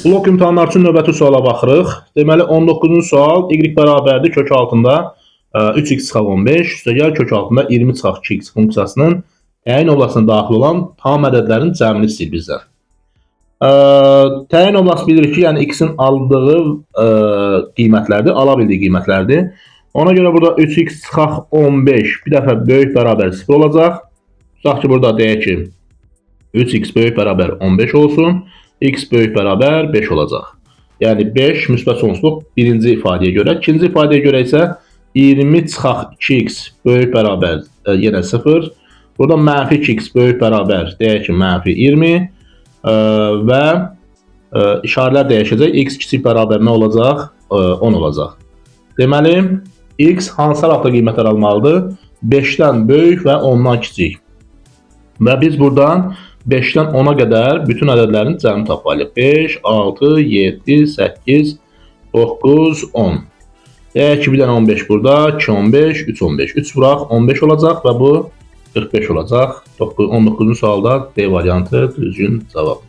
Blok imtahanlar üçün növbəti suala baxırıq. Deməli 19-cu sual y bərabərdir kök altında 3x çıxaq 15 üstəgəl kök altında 20 çıxaq 2x funksiyasının təyin oblasına daxil olan tam ədədlərin cəmini istəyir bizdən. Təyin oblası bilirik ki, yəni x-in aldığı qiymətlərdir, ala bildiyi qiymətlərdir. Ona görə burada 3x çıxaq 15 bir dəfə böyük bərabər 0 olacaq. Tutaq ki, burada deyək ki, 3x böyük bərabər 15 olsun. X böyük bərabər 5 olacaq. Yəni 5 müsbət sonsuzluq birinci ifadəyə görə. İkinci ifadəyə görə isə 20 çıxaq 2x böyük bərabər yenə 0. Burada mənfi 2x böyük bərabər deyək ki, mənfi 20 və işarələr dəyişəcək. X kiçik bərabər nə olacaq? 10 olacaq. Deməli, x hansı arafda qiymətlər almalıdır? 5-dən böyük və 10-dan kiçik. Və biz buradan 5-dən 10-a qədər bütün ədədlərin cəmini tapmalıyıq. 5, 6, 7, 8, 9, 10. Deyək ki, bir dənə 15 burada, 2, 15, 3, 15. 3 vuraq 15 olacaq və bu 45 olacaq. 19-cu sualda D variantı düzgün cavab.